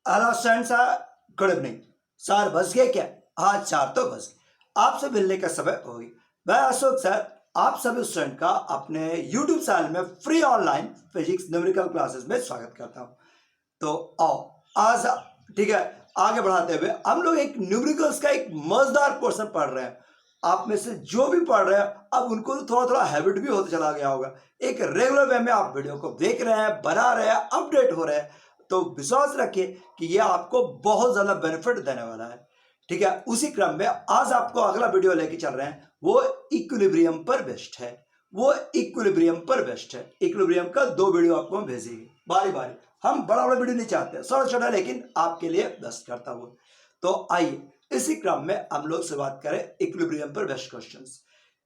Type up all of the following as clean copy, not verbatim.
Hello students, good evening. Sir बस गए क्या? हाँ, चार तो बस गए। आपसे मिलने का समय हो गई। मैं अशोक सर आप सभी स्टूडेंट का अपने YouTube चैनल में free online physics numerical classes में स्वागत करता हूँ। तो आओ आज, ठीक है, आगे बढ़ाते हुए हम लोग एक न्यूमेरिकल्स का एक मजेदार पोर्शन पढ़ रहे हैं। आप में से जो भी पढ़ रहे हैं अब उनको तो थोड़ा थोड़ा हैबिट भी होता चला गया होगा। एक रेगुलर वे में आप वीडियो को देख रहे हैं, बना रहे हैं, अपडेट हो रहे हैं, तो विश्वास रखिए कि ये आपको बहुत ज्यादा बेनिफिट देने वाला है। ठीक है, उसी क्रम में आज आपको अगला वीडियो लेके चल रहे हैं, वो इक्विलिब्रियम पर बेस्ड है। वो इक्विलिब्रियम पर बेस्ड है। इक्विलिब्रियम का 2 वीडियो आपको हम भेजेंगे बारी बारी। हम बड़ा बड़ा वीडियो नहीं चाहते, छोटा छोटा लेकिन आपके लिए बेस्ट करता हुआ। तो आइए इसी क्रम में हम लोग शुरुआत करें इक्विलिब्रियम पर बेस्ट क्वेश्चंस।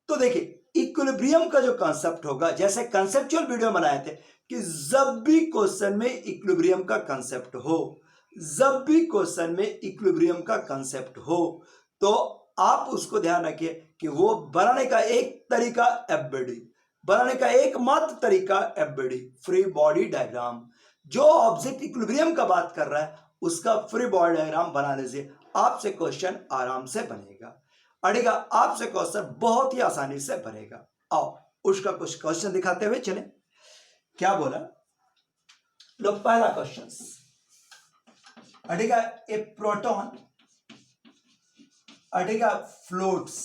तो देखिए इक्विलिब्रियम का जो कॉन्सेप्ट होगा, जैसे कंसेप्चुअल वीडियो बनाए थे कि जब भी क्वेश्चन में इक्विलिब्रियम का कंसेप्ट हो, जब भी क्वेश्चन में इक्विलिब्रियम का कंसेप्ट हो, तो आप उसको ध्यान रखिए कि वो बनाने का एक तरीका एफबीडी, बनाने का एकमात्र तरीका एफबीडी, फ्री बॉडी डायग्राम। जो ऑब्जेक्ट इक्विलिब्रियम का बात कर रहा है उसका फ्री बॉडी डायग्राम बनाने से आपसे क्वेश्चन आराम से बनेगा, अड़ेगा आपसे क्वेश्चन बहुत ही आसानी से बनेगा। आओ उसका कुछ क्वेश्चन दिखाते हुए चले। क्या बोला? लो पहला क्वेश्चन, अड़ेगा ए प्रोटॉन अड़ेगा फ्लोट्स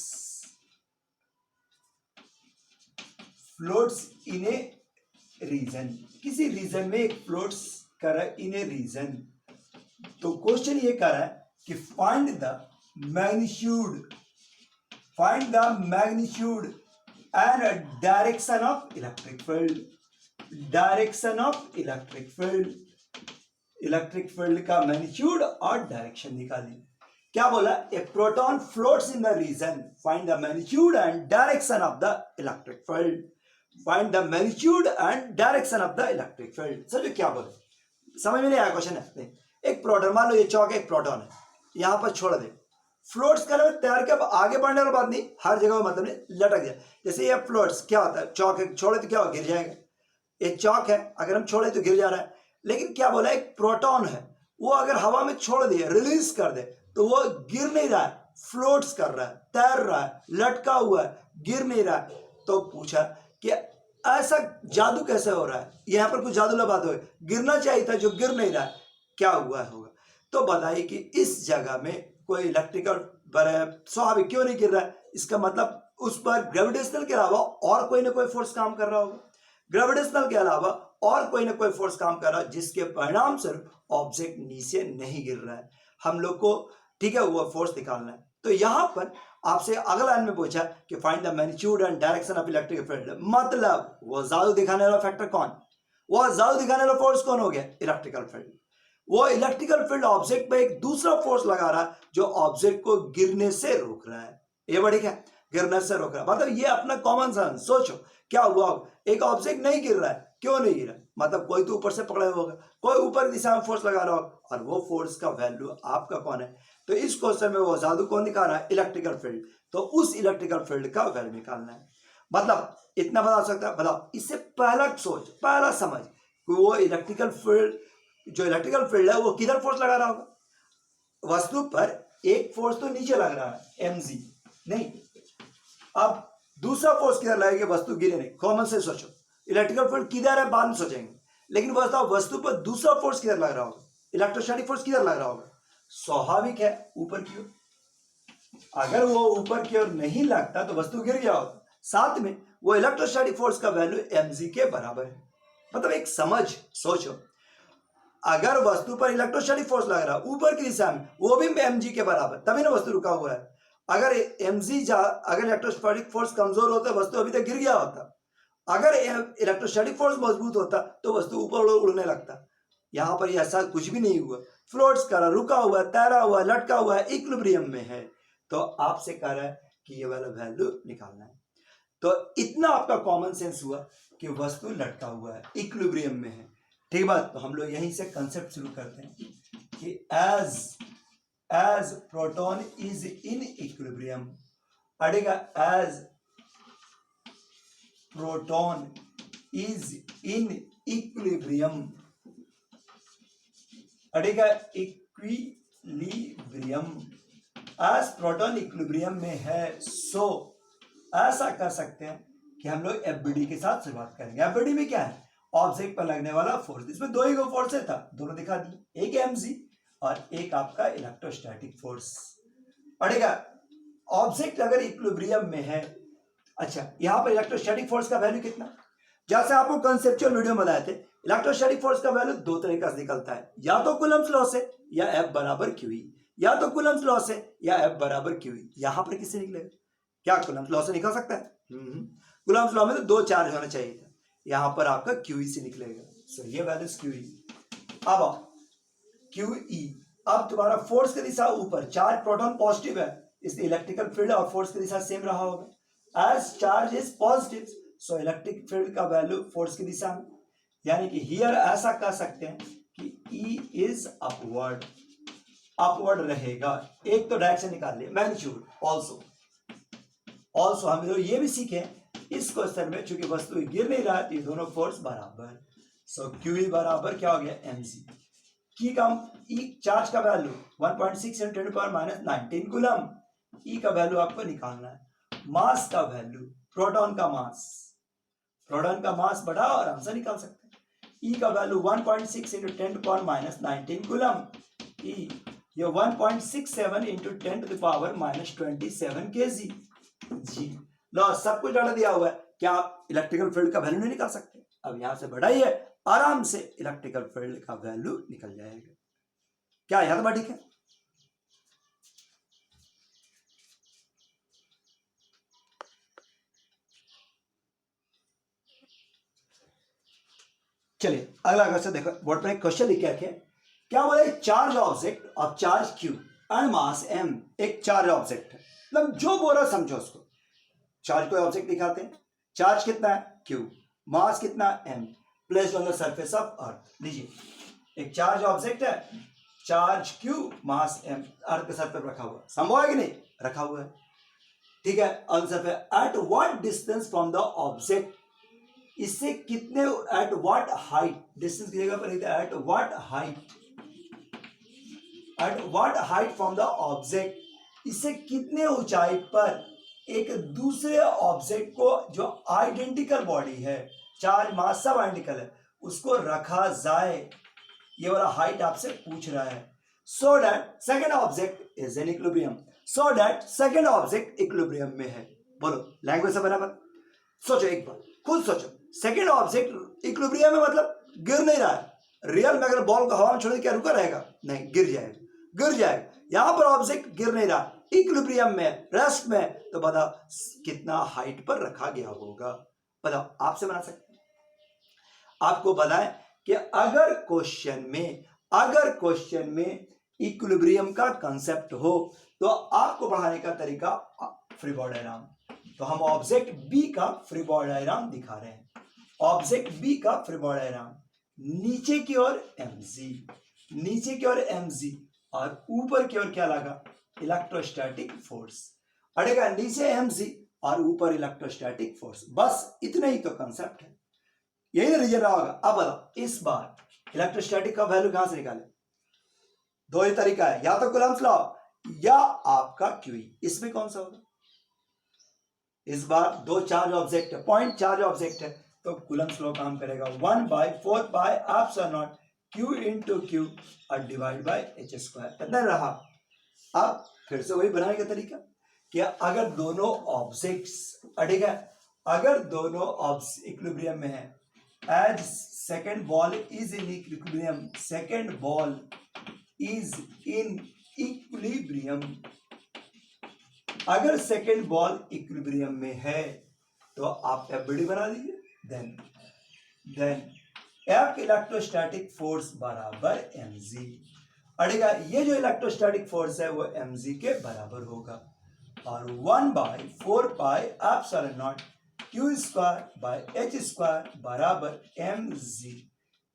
इन ए रीजन, किसी रीजन में एक फ्लोट्स कर रहा है इन ए रीजन। तो क्वेश्चन ये कर रहा है कि find the magnitude and direction of electric field, direction of electric field का मैग्नीट्यूड और डायरेक्शन निकालिए। क्या बोला? A proton floats in the region, find the magnitude and direction of the electric field, find the magnitude and direction of the electric field. समझो क्या बोले, समझ में नहीं आया क्वेश्चन है? एक प्रोटॉन, मान लो ये चौक एक प्रोटॉन है, यहां पर छोड़ दे, फ्लोट्स का तैयार के अब आगे बढ़ने वाली बात नहीं, हर जगह मतलब नहीं, लटक जाए। जैसे ये फ्लोट्स क्या होता है, चौक है, छोड़े तो क्या हो, गिर जाएगा। एक चौक है, अगर हम छोड़े तो गिर जा रहा है। लेकिन क्या बोला, एक प्रोटॉन है, वो अगर हवा में छोड़ दिए, रिलीज कर दे, तो वो गिर नहीं रहा है, फ्लोट्स कर रहा है, तैर रहा है, लटका हुआ है, गिर नहीं रहा है। तो पूछा कि ऐसा जादू कैसे हो रहा है, यहां पर कुछ जादू बात हो, गिरना चाहिए था जो गिर नहीं रहा है, क्या हुआ होगा? तो बताइए कि इस जगह में कोई इलेक्ट्रिकल स्वाभाविक क्यों नहीं गिर रहा है? इसका मतलब उस पर ग्रेविटेशनल के अलावा और कोई ना कोई फोर्स काम कर रहा होगा, ग्रेविटेशनल के अलावा और कोई ना कोई फोर्स काम कर रहा है, जिसके परिणाम स्वरूप ऑब्जेक्ट नीचे नहीं गिर रहा है। हम लोग को, ठीक है, वो फोर्स निकालना है। तो यहां पर आपसे अगला लाइन में पूछा कि find the magnitude and direction of electric field, मतलब वो जादू दिखाने वाला फैक्टर कौन, वो जादू दिखाने वाला फोर्स कौन हो गया? Electrical field. वो इलेक्ट्रिकल फील्ड ऑब्जेक्ट पे एक दूसरा फोर्स लगा रहा है जो ऑब्जेक्ट को गिरने से रोक रहा है। ये बड़ी क्या, गिरने से रोक रहा है, मतलब ये अपना कॉमन सेंस सोचो, क्या हुआ, एक ऑब्जेक्ट नहीं गिर रहा है, क्यों नहीं गिरा? मतलब कोई तो ऊपर से पकड़ा होगा, कोई ऊपर दिशा में फोर्स लगा रहा होगा, और वो फोर्स का वैल्यू आपका कौन है? तो इस क्वेश्चन में वो जादू कौन दिखा रहा है? Electrical field. तो उस इलेक्ट्रिकल फील्ड का वैल्यू निकालना है। मतलब इतना बता सकता है, बताओ इससे पहला सोच, पहला समझ कि वो इलेक्ट्रिकल फील्ड, जो इलेक्ट्रिकल फील्ड है वो किधर फोर्स लगा रहा होगा? वस्तु पर एक फोर्स तो नीचे लग रहा है mg, नहीं, अब दूसरा फोर्स किधर लगेगा? वस्तु गिरे नहीं, कॉमन से सोचो, इलेक्ट्रिकल फील्ड किधर है बाद में सोचेंगे, लेकिन बताओ वस्तु पर दूसरा फोर्स किधर लग रहा होगा? इलेक्ट्रोस्टैटिक फोर्स किधर लग रहा होगा? स्वाभाविक है ऊपर की ओर। अगर वो ऊपर की ओर नहीं लगता तो वस्तु गिर गया होता। साथ में वो इलेक्ट्रोस्टैटिक फोर्स का वैल्यू mg के बराबर है। मतलब एक समझ सोचो, अगर वस्तु पर इलेक्ट्रोस्टैटिक फोर्स लग रहा है ऊपर की दिशा में, वो भी mg के बराबर, तभी ना वस्तु रुका हुआ है। अगर अगर इलेक्ट्रोस्टैटिक फोर्स कमजोर होता वस्तु अभी तक गिर गया होता। अगर इलेक्ट्रोस्टैटिक फोर्स मजबूत होता तो वस्तु ऊपर उड़ने लगता। यहां पर ऐसा कुछ भी नहीं हुआ, फ्लोट्स कर रहा, रुका हुआ, तैरा हुआ, लटका हुआ है, इक्विलिब्रियम में है। तो आपसे कह रहा है कि ये वाला वैल्यू निकालना है। तो इतना आपका कॉमन सेंस हुआ कि वस्तु लटका हुआ है, इक्विलिब्रियम में है। ठीक बात। तो हम लोग यहीं से कंसेप्ट शुरू करते हैं कि as proton is in equilibrium, अड़ेगा as proton is in equilibrium, अड़ेगा इक्विलिब्रियम, एज प्रोटॉन इक्विलिब्रियम में है, सो ऐसा कर सकते हैं कि हम लोग एफबीडी के साथ शुरुआत करेंगे। एफबीडी में क्या है, ऑब्जेक्ट पर लगने वाला फोर्स। इसमें दो ही फोर्स था, दोनों दिखा दिए, एक एमजी और एक आपका इलेक्ट्रोस्टैटिक फोर्स। पड़ेगा ऑब्जेक्ट अगर इक्विलिब्रियम में है, अच्छा यहां पर इलेक्ट्रोस्टैटिक फोर्स का वैल्यू कितना, जैसे आपको कंसेप्चुअल वीडियो में बताए थे, इलेक्ट्रोस्टैटिक फोर्स का वैल्यू दो तरीके से निकलता है, या तो कूलम्ब्स लॉ से या एफ बराबर क्यूई, या तो कूलम्ब्स लॉ से या एफ बराबर क्यूई। यहां पर किससे निकलेगा, क्या कूलम्ब्स लॉ से निकल सकता है? कूलम्ब्स लॉ में तो दो चार्ज होना चाहिए था, यहां पर आपका क्यूई से निकलेगा। सो ये वैल्यू क्यूई। अब क्यूई, अब तुम्हारा फोर्स की दिशा ऊपर, चार्ज प्रोटॉन पॉजिटिव है, इसलिए इलेक्ट्रिकल फील्ड और फोर्स की दिशा सेम रहा होगा। As charge is positive, so electric field का वैल्यू फोर्स की दिशा में, यानी कि हियर ऐसा कह सकते हैं कि E इज अपवर्ड, अपवर्ड रहेगा। एक तो डायरेक्शन निकाल लिया, मैग्नीट्यूड ऑल्सो हम लोग ये भी सीखे इस क्वेश्चन में, चूंकि वस्तु गिर नहीं रहा है तो ये दोनों फोर्स बराबर। सो क्यू बराबर क्या हो गया, एमजी की का ई चार्ज का वैल्यू 1.6 × 10⁻19 कूलम, ई का वैल्यू आपको निकालना है। मास का वैल्यू, प्रोटॉन का मास, प्रोटॉन का मास बढ़ा और आंसर निकाल सकते हैं। ई का वैल्यू 1.6 × 10⁻19 कूलम, ई ये 1.67 × 10⁻27 kg जी। लो सब कुछ डाल दिया हुआ है, क्या आप इलेक्ट्रिकल फील्ड का वैल्यू नहीं निकाल सकते? अब यहां से बढ़ाइए, आराम से इलेक्ट्रिकल फील्ड का वैल्यू निकल जाएगा। क्या यहां तो ठीक है? चलिए अगला क्वेश्चन देखो, बोर्ड पर एक क्वेश्चन लिख के रखे, क्या बोले, charge object of charge Q and mass M, एक चार्ज ऑब्जेक्ट है, मतलब जो बोल रहा समझो उसको। चार्ज को ऑब्जेक्ट दिखाते हैं, चार्ज कितना है क्यू, मास कितना M, placed on the surface of earth. लीजिए एक चार्ज ऑब्जेक्ट है, charge Q mass M, earth के सरफेस पर रखा हुआ, संभव है कि नहीं, रखा हुआ है, ठीक है, on surface. At what distance from the object, इससे कितने, एट व्हाट हाइट, डिस्टेंस की जगह पर at what height, at what height from the object, इससे कितने ऊंचाई पर एक दूसरे ऑब्जेक्ट को जो आइडेंटिकल बॉडी है, चार्ज मास सब आइडेंटिकल है, उसको रखा जाए, ये वाला हाइट आपसे पूछ रहा है। So that second object is in equilibrium, so that second object equilibrium में है। बोलो लैंग्वेज से बराबर, सोचो एक बार, खुद सोचो, सेकंड ऑब्जेक्ट इक्विलिब्रियम में मतलब गिर नहीं रहा है, रियल में अगर बॉल को हवा में छोड़ क्या रुका रहेगा, नहीं, गिर जाएगा, गिर जाएगा। यहां पर ऑब्जेक्ट गिर नहीं रहा, इक्विलिब्रियम में, रेस्ट में, तो बताओ कितना हाइट पर रखा गया होगा, बताओ, आपसे बना सकते हैं। आपको बताएं कि अगर क्वेश्चन में इक्विलिब्रियम का कंसेप्ट हो तो आपको बढ़ाने का तरीका फ्री बॉडी डायग्राम, तो हम ऑब्जेक्ट बी का फ्री बॉडी डायग्राम दिखा रहे हैं। ऑब्जेक्ट बी का फ्री बॉडी डायग्राम, नीचे की ओर एमजी, नीचे की ओर एमजी और ऊपर की ओर क्या लगा, इलेक्ट्रोस्टैटिक फोर्स। अड़ेगा नीचे एमजी और ऊपर इलेक्ट्रोस्टैटिक फोर्स, बस इतना ही तो कंसेप्ट है, यही रीजन रहा होगा। अब बताओ इस बार इलेक्ट्रोस्टैटिक का वैल्यू कहां से निकाले, दो ही तरीका है, या तो कूलम्ब्स लॉ या आपका क्यूई, इसमें कौन सा होगा? इस बार दो चार्ज ऑब्जेक्ट है, पॉइंट चार्ज ऑब्जेक्ट है, तो कूलम्ब्स लॉ काम करेगा 1/4πε0 Q into Q और डिवाइड बाय h², कितना रहा। अब फिर से वही बनाने का तरीका कि अगर दोनों ऑब्जेक्ट्स, अड़ेगा अगर दोनों इक्विलिब्रियम में है, as second ball is in equilibrium, second ball is in equilibrium, अगर सेकेंड बॉल इक्विलिब्रियम में है तो आप एफबीडी बना दीजिए, देन एफ इलेक्ट्रोस्टैटिक फोर्स बराबर mg। अड़ेगा ये जो इलेक्ट्रोस्टैटिक फोर्स है वो mg के बराबर होगा, और 1/4πε0 Q²/h² बराबर mg।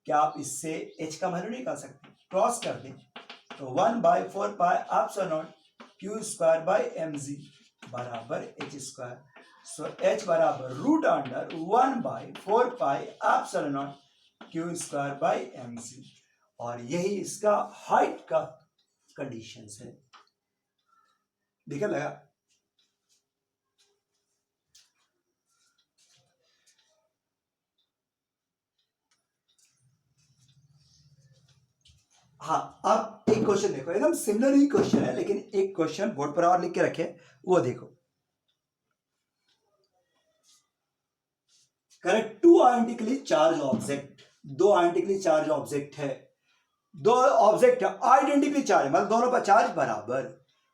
क्या आप इससे h का वैल्यू निकाल सकते, क्रॉस कर दें तो 1/4πε0 Q²/mg बराबर h², सो h बराबर √1/4πε0 Q²/mg, और यही इसका हाइट का कंडीशंस है। दिखा लगा? हाँ, अब एक क्वेश्चन देखो, एकदम सिमिलर ही क्वेश्चन है, लेकिन एक क्वेश्चन बोर्ड पर और लिख के रखे, वो देखो। Correct, two identically charge object, दो आइडेंटिकली चार्ज ऑब्जेक्ट है, दो ऑब्जेक्ट आइडेंटिकली चार्ज, मतलब दोनों पर चार्ज बराबर,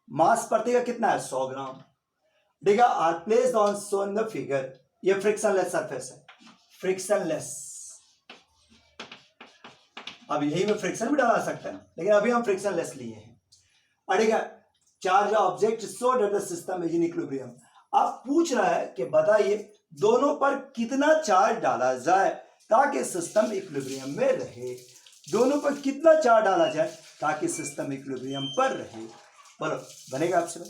मास प्रति का कितना है 100 ग्राम, ठीक है, are placed on so in the figure. ये फ्रिक्शनलेस सरफेस है, फ्रिक्शनलेस। अब यही में फ्रिक्शन भी डाला सकता है, लेकिन अभी हम फ्रिक्शनलेस लिए हैं। ठीक है, charge object so that the system is in equilibrium. अब पूछ रहा है कि बताइए दोनों पर कितना चार्ज डाला जाए ताकि सिस्टम इक्विलिब्रियम में रहे। दोनों पर कितना चार्ज डाला जाए ताकि सिस्टम इक्विलिब्रियम पर रहे, बोलो बनेगा आपसे?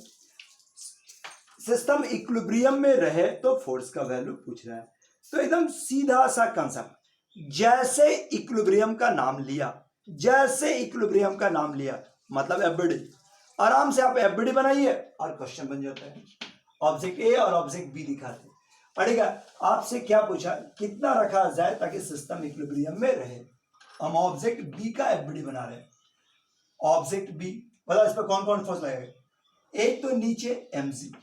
सिस्टम इक्विलिब्रियम में रहे तो फोर्स का वैल्यू पूछ रहा है। तो एकदम सीधा सा कंसेप्ट, जैसे इक्विलिब्रियम का नाम लिया, जैसे इक्विलिब्रियम का नाम लिया मतलब एफबीडी, आराम से आप एफबीडी बनाइए और क्वेश्चन बन जाता है। ऑब्जेक्ट ए और ऑब्जेक्ट बी दिखाते हैं। पढ़ेगा आपसे क्या पूछा, कितना रखा जाए ताकि सिस्टम इक्विलिब्रियम में रहे। हम ऑब्जेक्ट बी का एफबीडी बना रहे हैं। ऑब्जेक्ट बी, बताओ इस पर कौन कौन फोर्स लगेगा? एक तो नीचे mg,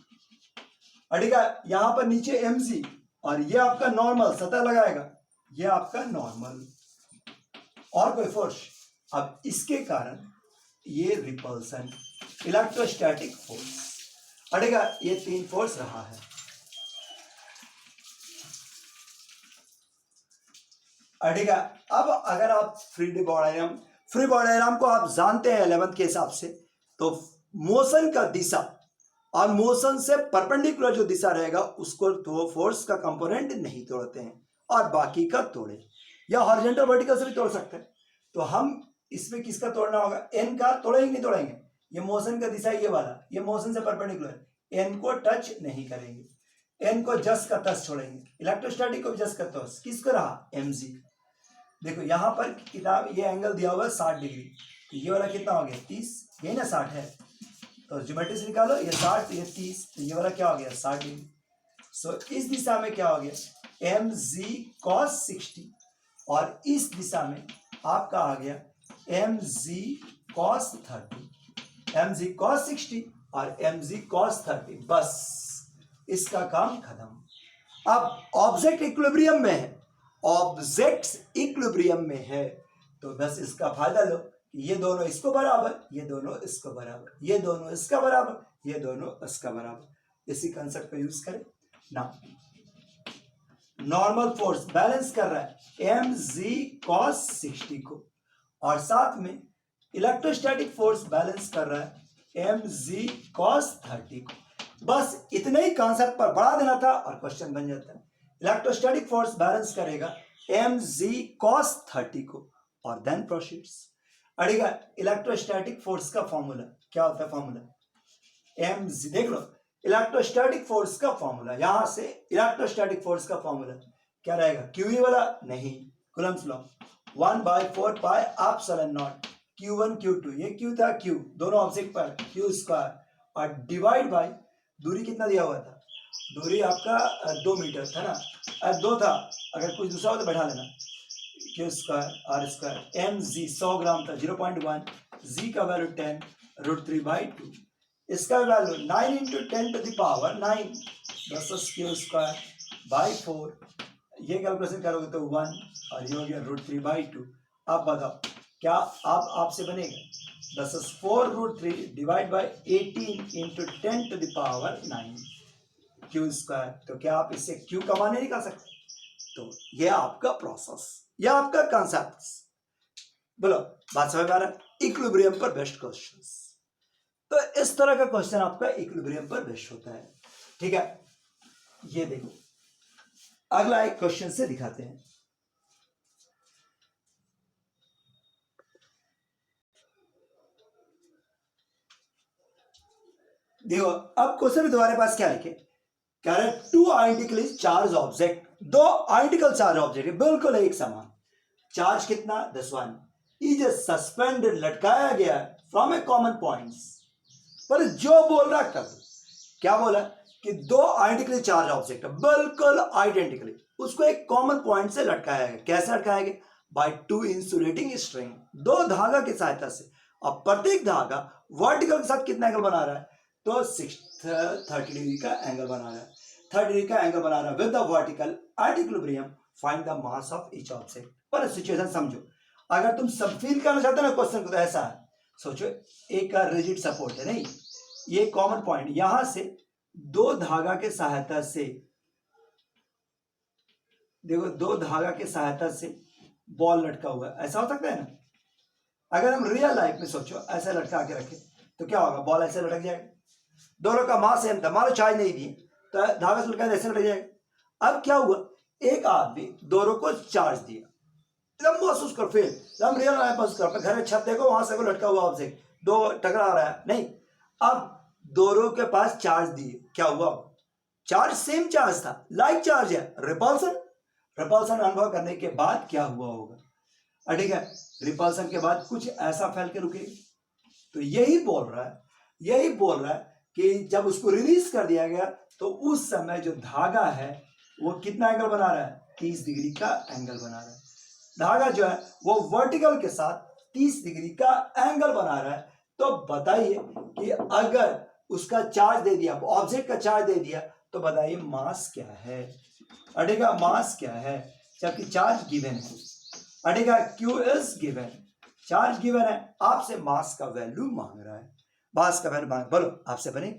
अड़ेगा यहां पर नीचे mg, और ये आपका नॉर्मल सतह लगाएगा, ये आपका नॉर्मल, और कोई फोर्स। अब इसके कारण ये रिपल्सन, इलेक्ट्रोस्टैटिक फोर्स, अड़ेगा ये तीन फोर्स रहा है। अड़ेगा अब अगर आप फ्री बॉडी डायग्राम को आप जानते हैं 11th के हिसाब से, तो मोशन का दिशा और मोशन से परपेंडिकुलर जो दिशा रहेगा उसको तो फोर्स का कंपोनेंट नहीं तोड़ते हैं और बाकी का तोड़े, या हॉरिजॉन्टल वर्टिकल से भी तोड़ सकते हैं। तो हम इसमें किसका तोड़ना होगा? एन का तोड़ेंगे नहीं तोड़ेंगे? ये मोशन का दिशा ये वाला, ये मोशन से परपेंडिकुलर, एन को टच नहीं करेंगे, एन को जस का तस छोड़ेंगे। इलेक्ट्रोस्टैटिक को भी जस का तस, किसको रहा? mg। देखो यहां पर किताब ये एंगल दिया हुआ है 60 डिग्री, तो ये वाला कितना हो गया 30, यही ना 60 है, तो ज्योमेट्री से निकालो, ये 60 ये 30, तो ये वाला क्या हो गया 60 डिग्री। सो इस दिशा में क्या हो गया mg cos 60, और इस दिशा में आपका आ गया mg cos 30, mg cos 60 और mg cos 30, बस इसका काम खत्म। अब ऑब्जेक्ट इक्विलिब्रियम में है, ऑब्जेक्ट्स इक्विलिब्रियम में है, तो बस इसका फायदा लो, ये दोनों इसको बराबर, ये दोनों इसको बराबर, ये दोनों इसका बराबर, ये दोनों इसका बराबर। इसी कंसेप्ट को यूज करें ना। नॉर्मल फोर्स बैलेंस कर रहा है mg cos 60 को, और साथ में इलेक्ट्रोस्टैटिक फोर्स बैलेंस कर रहा है mg cos 30 को। बस इतने ही कॉन्सेप्ट पर बढ़ा देना था और क्वेश्चन बन जाता है। इलेक्ट्रोस्टैटिक फोर्स बैलेंस करेगा mg cos 30 को, और देन प्रोसीड्स। अड़ेगा इलेक्ट्रोस्टैटिक फोर्स का फॉर्मूला क्या होता है? फॉर्मूला mg, देख लो इलेक्ट्रोस्टैटिक फोर्स का फॉर्मूला, यहां से इलेक्ट्रोस्टैटिक फोर्स का फॉर्मूला क्या रहेगा? QE वाला नहीं, Coulomb's law, 1/4 pi epsilon not Q1 Q2, ये Q था, Q दोनों ऑब्जेक्ट पर Q स्क्वायर, और डिवाइड बाय दूरी कितना दिया हुआ था? दूरी आपका 2 मीटर था ना, 2 था, अगर कुछ दूसरा हो तो बैठा लेना, Q square R square, mg 100 ग्राम था 0.1, g का वैल्यू 10 √3/2, इसका वैल्यू 9 × 10⁻9 दस क्यू स्क्वायर बाई 4, ये कैलकुलेशन करोगे तो 1, और ये हो गया √3/2। अब बताओ क्या आप आपसे बनेगा? 4 √3 डिवाइड बाई 18 × 10⁻9 क्यू स्क्वायर। तो क्या आप इससे क्यू कमा नहीं निकाल सकते? तो ये आपका प्रोसेस, ये आपका कॉन्सेप्ट। बोलो बात समझ में आ रहा है? इक्विलिब्रियम पर बेस्ट क्वेश्चंस, तो इस तरह का क्वेश्चन आपका इक्विलिब्रियम पर बेस्ट होता है। ठीक है, ये देखो अगला एक क्वेश्चन से दिखाते हैं। देखो अब क्वेश्चन तुम्हारे पास क्या लिखे, कह रहे टू आइडेंटिकली चार्ज ऑब्जेक्ट, दो आइडेंटिकल चार्ज ऑब्जेक्ट बिल्कुल एक समान, चार्ज कितना 10 1, इज सस्पेंडेड, लटकाया गया फ्रॉम ए कॉमन पॉइंट्स। पर जो बोल रहा कर दो, क्या बोला कि दो आइडेंटिकली चार्ज ऑब्जेक्ट, बिल्कुल आइडेंटिकली, उसको एक कॉमन पॉइंट से लटकाया गया। कैसे लटकाया गया? बाय टू इंसुलेटिंग स्ट्रिंग, दो धागा की सहायता से। अब प्रत्येक धागा वर्टिकल के साथ कितना एंगल बना रहा है? तो 30 डिग्री का एंगल बना रहा है, 30 डिग्री का एंगल बना रहा है with the vertical at equilibrium. Find the mass of each object. पर सिचुएशन समझो, अगर तुम सब फील करना चाहते हो ना क्वेश्चन को, तो ऐसा है, सोचो एक रिजिड सपोर्ट है, नहीं, ये कॉमन पॉइंट, यहां से दो धागा के सहायता से, देखो दो धागा के सहायता से बॉल लटका हुआ है, ऐसा हो सकता है ना? अगर हम रियल लाइफ में सोचो, ऐसा लटका के रखे तो क्या होगा? बॉल ऐसे लटक जाएगा। दोनों का मास सेम था, मान लो चार्ज नहीं दिए तो धागा से लटका ऐसे लटक जाएगा। अब क्या हुआ? एक आदमी दोनों को चार्ज दिया, एकदम महसूस कर, फिर हम रियल लाइफ महसूस कर, घर में छत देखो, वहां से लटका हुआ ऑब्जेक्ट, दो टकरा रहा है, नहीं, अब दोनों के पास चार्ज दिए, क्या हुआ? चार्ज सेम चार्ज था, लाइक चार्ज है, रिपल्सन, रिपल्सन अनुभव करने के बाद क्या हुआ होगा? ठीक है, रिपल्सन के बाद कुछ ऐसा फैल के रुके। तो यही बोल रहा है कि जब उसको रिलीज कर दिया गया तो उस समय जो धागा है वो कितना एंगल बना रहा है? 30 डिग्री का एंगल बना रहा है। धागा जो है वो वर्टिकल के साथ 30 डिग्री का एंगल बना रहा है। तो बताइए कि अगर उसका चार्ज दे दिया, ऑब्जेक्ट का चार्ज दे दिया, तो बताइए मास क्या है? अटेगा मास क्या है? जबकि चार्ज गिवन है, अटेगा Q is given, charge given है, आपसे मास का वैल्यू मांग रहा है, मास का वैल्यू मांग, बोलो आपसे बने।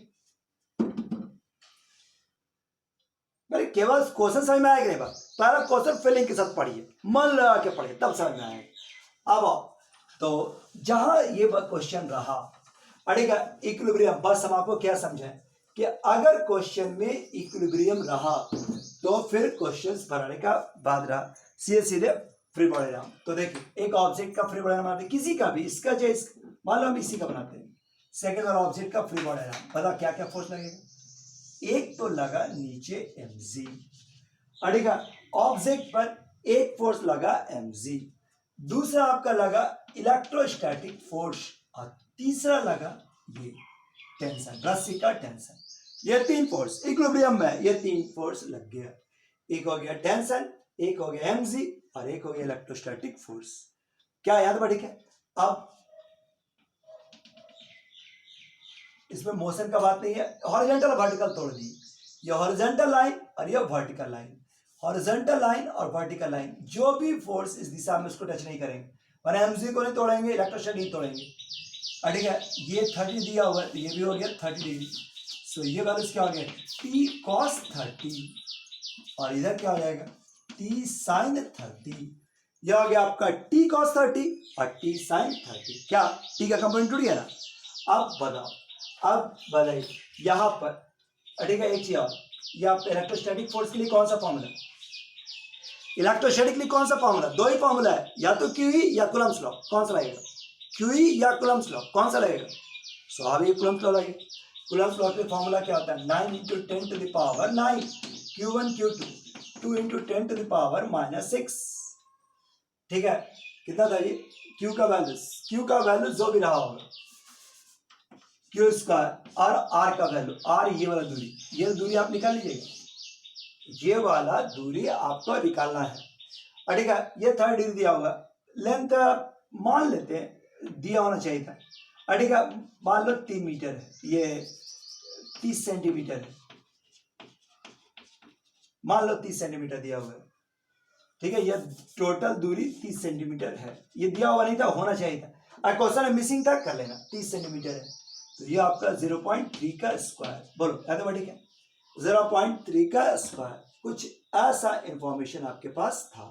मेरे केवल क्वेश्चन समझ में आएगा नहीं, बस पहला क्वेश्चन फीलिंग के साथ पढ़िए, मन लगा के पढ़िए, तब समझ में आएगा। अब आओ, तो जहां ये क्वेश्चन रहा, अड़ेगा इक्विलिब्रियम, बस हम आपको क्या समझाएं कि अगर क्वेश्चन में इक्विलिब्रियम रहा तो फिर क्वेश्चंस बनाने का बाद रहा सीधे फ्री बॉडी डायग्राम। तो देखिए एक ऑब्जेक्ट का फ्री बॉडी डायग्राम बनाते हैं, किसी का भी, इसका चाहे मान लो हम इसी का बनाते हैं, सेकंड वाला ऑब्जेक्ट का फ्री बॉडी डायग्राम, बता क्या क्या फोर्स लगेगा? एक तो लगा नीचे mg, अड़ेगा ऑब्जेक्ट पर एक फोर्स लगा mg, दूसरा आपका लगा इलेक्ट्रोस्टैटिक फोर्स, और तीसरा लगा ये टेंशन, रस्सी का टेंशन। ये तीन फोर्स इक्विलिब्रियम में, ये तीन फोर्स लग गया, एक हो गया टेंशन, एक हो गया mg, और एक हो गया इलेक्ट्रोस्टैटिक फोर्स। क्या याद बढ़ गया? अब इसमें मोशन का बात नहीं है, हॉरिजॉन्टल वर्टिकल तोड़ दी, ये हॉरिजॉन्टल लाइन और ये वर्टिकल लाइन, हॉरिजॉन्टल लाइन और वर्टिकल लाइन, जो भी फोर्स इस दिशा में उसको टच नहीं करेंगे, वरना एमजी को नहीं तोड़ेंगे, इलेक्ट्रोस्टैटिक नहीं तोड़ेंगे। ठीक है, ये 30 दिया हुआ है, तो ये भी हो गया 30 डिग्री, सो ये वैल्यूज क्या हो गया? t cos 30, और इधर क्या हो जाएगा? t sin 30, यह हो गया आपका t cos 30 और t sin 30। क्या t का कंपोनेंट टूट गया ना? अब बताओ, अब बताइए यहां पर, ठीक है, एक चीज और, ये आप इलेक्ट्रोस्टैटिक फोर्स के लिए कौन सा फॉर्मूला? इलेक्ट्रोस्टैटिक के लिए कौन सा फॉर्मूला? दो ही फॉर्मूला है, या तो क्यूई या कूलम्ब्स लॉ, कौन सा लगेगा? क्यूई या कूलम्ब्स लॉ, कौन सा लगेगा? स्वाभाविक कूलम्ब्स लॉ लगेगा। कूलम्ब्स लॉ के फॉर्मूला क्या होता है? 9 × 10 to the power 9 Q1 Q2 2 × 10 to the power -6। ठीक है, कितना था ये? क्यू का वैल्यू जो भी रहा होगा, क्यू स्क्वायर और आर का वैल्यू, आर ये वाला दूरी, ये दूरी आप निकाल लीजिएगा, ये वाला दूरी आपको निकालना है। ठीक है, ये 30 डिग्री दिया होगा, लेंथ मान लेते हैं दिया होना चाहिए था, ठीक है, मान लो 3 मीटर है, ये 30 सेंटीमीटर है, मान लो 30 सेंटीमीटर दिया हुआ है। ठीक है, ये टोटल दूरी 30 सेंटीमीटर है, ये दिया हुआ नहीं था, होना चाहिए था, क्वेश्चन में मिसिंग था, कर लेना, 30 सेंटीमीटर है, तो ये आपका 0.3 का स्क्वायर, बोलो है तो ठीक है, 0.3 का स्क्वायर, कुछ ऐसा इंफॉर्मेशन आपके पास था।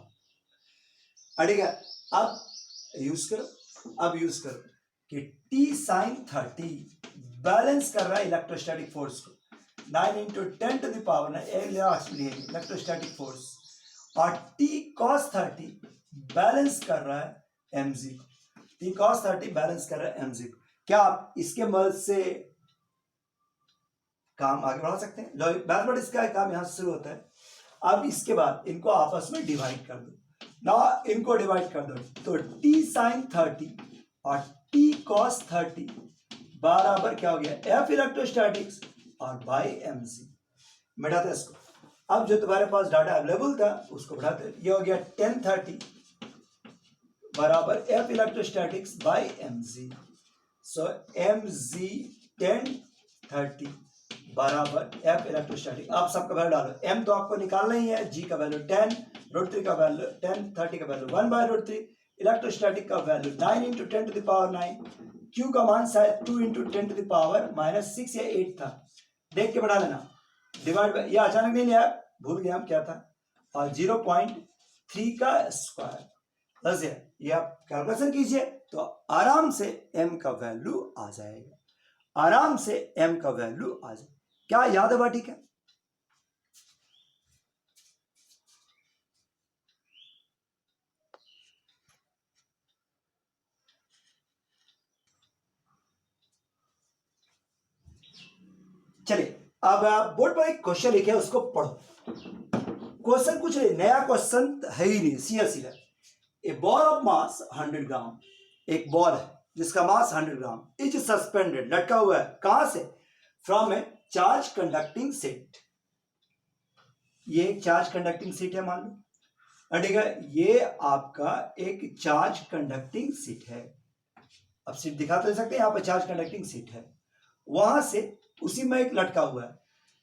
ठीक है, अब यूज करो कि t sin 30 बैलेंस कर रहा है इलेक्ट्रोस्टैटिक फोर्स को, 9 × 10 to the power electrostatic force, और t cos 30 बैलेंस कर रहा है mg को, t cos 30 बैलेंस कर रहा है mg को। क्या आप इसके मदद से काम आगे बढ़ा सकते हैं? मैथमेटिक्स का काम यहां से शुरू होता है। अब इसके बाद इनको आपस में डिवाइड कर दो, ना इनको डिवाइड कर दो तो t sin 30 और t cos 30 बराबर क्या हो गया F इलेक्ट्रोस्टैटिक्स और बाई mg। मिटाते इसको। अब जो तुम्हारे पास डाटा अवेलेबल था उसको बढ़ाते, ये हो गया 1030 बराबर F electrostatics by mg। So mg 1030 बराबर F इलेक्ट्रोस्टैटिक। आप सबका वैल्यू डालो, m तो आपको निकालना ही है, g का वैल्यू 10, √3 का वैल्यू 10, 30 का वैल्यू 1/√3, इलेक्ट्रोस्टैटिक का वैल्यू 9 × 10⁻⁹, q का मान शायद 2 × 10⁻⁻6 या 8 था, देख के बढ़ा लेना। डिवाइड बाय, ये अचानक नहीं लिया, भूल गया हम क्या था, और 0.3 का स्क्वायर बस ये आप कैलकुलेशन कीजिए तो आराम से m का वैल्यू आ जाएगा, आराम से m का वैल्यू आ जाएगा। क्या याद है? ठीक है। चलिए अब आप बोर्ड पर एक क्वेश्चन लिखे, उसको पढ़ो। क्वेश्चन कुछ नहीं, नया क्वेश्चन है ही नहीं, सीधा। ए बॉल ऑफ मास 100 ग्राम, एक बॉल है जिसका मास 100 ग्राम इज सस्पेंडेड, लटका हुआ है, कहां से? From A charge conducting set. ये एक चार्ज कंडक्टिंग सीट है मान लो, ठीक है, ये आपका एक चार्ज कंडक्टिंग सीट है। अब सीट दिखा तो सकते हैं, यहाँ पर चार्ज कंडक्टिंग सीट है, वहां से उसी में एक लटका हुआ है,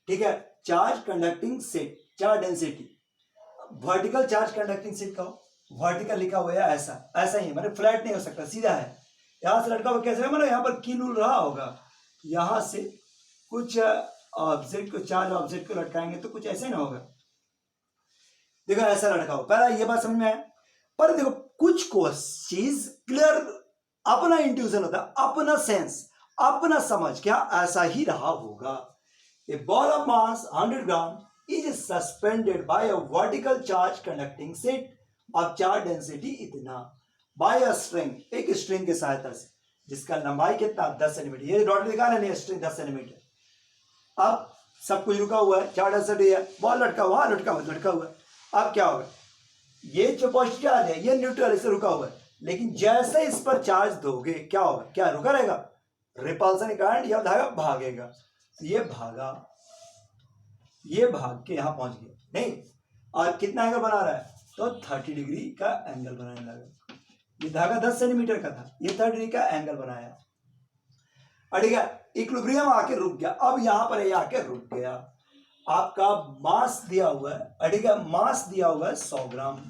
ठीक है, charge conducting set, charge density. Vertical charge conducting set का वर्टिकल लिखा हुआ है, ऐसा ही है, मतलब फ्लैट नहीं हो सकता, सीधा है। यहां से लटका हुआ कैसे, मतलब यहाँ पर कील उल रहा होगा, यहां से कुछ ऑब्जेक्ट को, चार्ज ऑब्जेक्ट को लटकाएंगे तो कुछ ऐसे ना होगा, देखो ऐसा लटका हो। पहला ये बात समझ में आया, पर देखो कुछ चीज क्लियर, अपना इंट्यूजन होता है, अपना सेंस, अपना समझ, क्या ऐसा ही रहा होगा। A ball of mass 100 gram is suspended by a vertical charge conducting set of charge density इतना बाय अ स्ट्रिंग, एक स्ट्रिंग की सहायता से, जिसका लंबाई कितना 10 सेंटीमीटर, ये डॉट लिखा है ना, स्ट्रिंग 10 सेंटीमीटर। अब सब कुछ रुका हुआ है, चार्ज डेंसिटी है, बॉल लटका हुआ, लटका हुआ है। अब क्या होगा, ये जो पॉजिटिव चार्ज है ये न्यूट्रल से रुका हुआ है, लेकिन जैसे इस पर चार्ज दोगे क्या होगा, क्या रुका रहेगा, रिपल्सन करंट, या धागा भागेगा, तो ये भागा, ये भाग के यहां पहुंच गया नहीं, और कितना एंगल बना रहा है, तो 30 डिग्री का एंगल बनाने लगा। ये धागा 10 सेंटीमीटर का था, ये 30 डिग्री का एंगल बनाया, ठीक है, इक्विलिब्रियम आके रुक गया। अब यहां पर ये आके रुक गया, आपका मास दिया हुआ है, ठीक है, मास दिया हुआ है 100 ग्राम।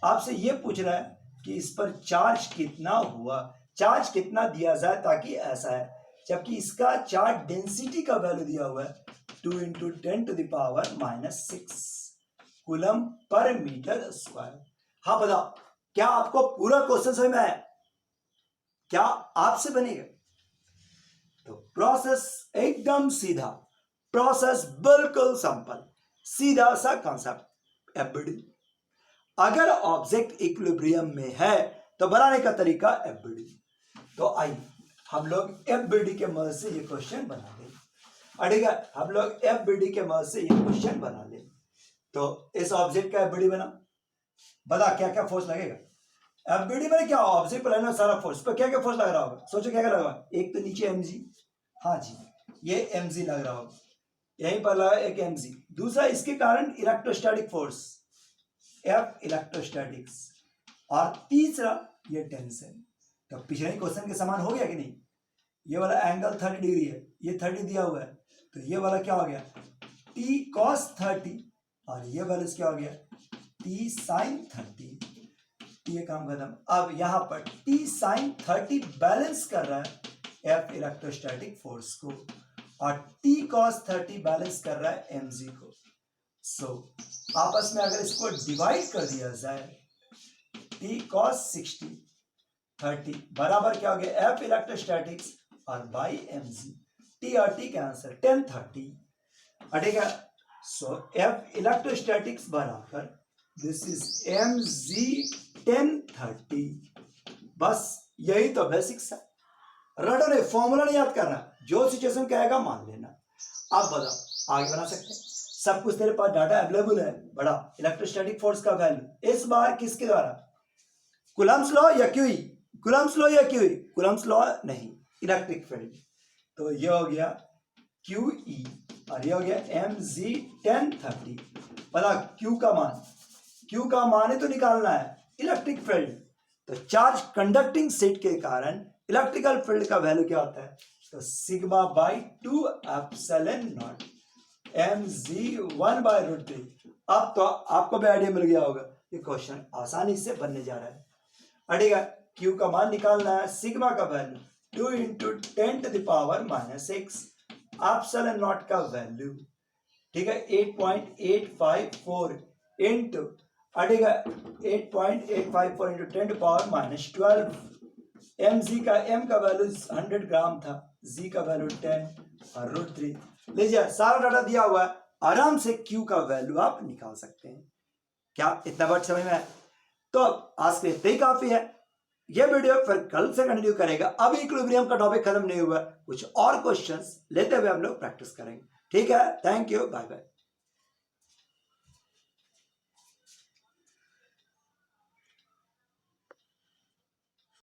आपसे ये पूछ रहा है कि इस पर चार्ज कितना हुआ, चार्ज कितना दिया जाए ताकि ऐसा है, जबकि इसका चार्ज डेंसिटी का वैल्यू दिया हुआ है 2 × 10⁻⁻6 कूलम पर मीटर स्क्वायर। हाँ बताओ, क्या आपको पूरा क्वेश्चन समझ में आया? क्या आपसे बनेगा? तो प्रोसेस एकदम सीधा, प्रोसेस बिल्कुल सिंपल, सीधा सा कॉन्सेप्ट, एफबीडी। अगर ऑब्जेक्ट इक्विलिब्रियम में है तो बनाने का तरीका एफबीडी। तो आइए हम लोग एफबीडी के मदद से ये क्वेश्चन बना लें, ठीक है, हम लोग एफबीडी के मदद से ये क्वेश्चन बना लें। तो इस ऑब्जेक्ट का एफबीडी बना, बता क्या क्या फोर्स लगेगा एफबीडी में, क्या ऑब्जेक्ट पर लेना सारा फोर्स, पर क्या क्या फोर्स लग रहा होगा, सोचो क्या क्या लगा, एक तो नीचे mg, हाँ जी ये mg लग रहा होगा, यहीं पर लगा एक mg, दूसरा इसके कारण इलेक्ट्रोस्टैटिक फोर्स F इलेक्ट्रोस्टैटिक्स, और तीसरा ये टेंशन। तो पिछले क्वेश्चन के समान हो गया कि नहीं, ये वाला एंगल 30 डिग्री है, ये 30 दिया हुआ है, तो ये वाला क्या हो गया t cos 30, और ये वाला क्या हो गया t sin 30, ये काम खत्म। अब यहां पर t sin 30 बैलेंस कर रहा है F इलेक्ट्रोस्टैटिक फोर्स को, और t cos 30 बैलेंस कर रहा है mg को। सो आपस में अगर इसको डिवाइड कर दिया जाए, t cos 30 बराबर क्या हो गया F इलेक्ट्रोस्टैटिक्स और बाई mg, t और t का आंसर 1030, ठीक है। सो F इलेक्ट्रोस्टैटिक्स बराबर दिस इज mg 1030, बस यही तो बेसिक्स है, रटो नहीं, फॉर्मूला नहीं याद करना, जो सिचुएशन कहेगा मान लेना। अब बताओ आगे बना सकते हैं, सब कुछ तेरे पास डाटा अवेलेबल है, बड़ा इलेक्ट्रोस्टैटिक फोर्स का वैल्यू इस बार किसके द्वारा, कूलम्ब्स लॉ या क्यूई, कूलम्ब्स लॉ या क्यूई, कूलम्ब्स लॉ नहीं, इलेक्ट्रिक फील्ड। तो ये हो गया क्यूई और ये हो गया mg1030। पता क्यू का मान ही तो निकालना है, इलेक्ट्रिक फील्ड। तो चार्ज कंडक्टिंग सेट के कारण इलेक्ट्रिकल फील्ड का वैल्यू क्या होता है, तो sigma by 2 epsilon not mg1/√3। अब तो आपको भी आइडिया मिल गया होगा, ये क्वेश्चन आसानी से बनने जा रहा है। अड़ेगा क्यू का मान निकालना है, सिग्मा का वैल्यू 2 × 10⁻⁻6 एप्सिलॉन नॉट का वैल्यू, ठीक है 8.854 इंटू अड़ेगा 8.854 इंटू 10⁻⁻12। एम का वैल्यू 100 ग्राम था, जी का वैल्यू 10 और √3। लीजिए सारा डाटा दिया हुआ है, आराम से क्यू का वैल्यू आप निकाल सकते हैं। क्या इतना बात समझ में है? तो आज के लिए इतना ही काफी है। यह वीडियो फिर कल से कंटिन्यू करेगा। अभी इक्विलिब्रियम का टॉपिक खत्म नहीं हुआ, कुछ और क्वेश्चंस लेते हुए हम लोग प्रैक्टिस करेंगे। ठीक है, थैंक यू, बाय बाय।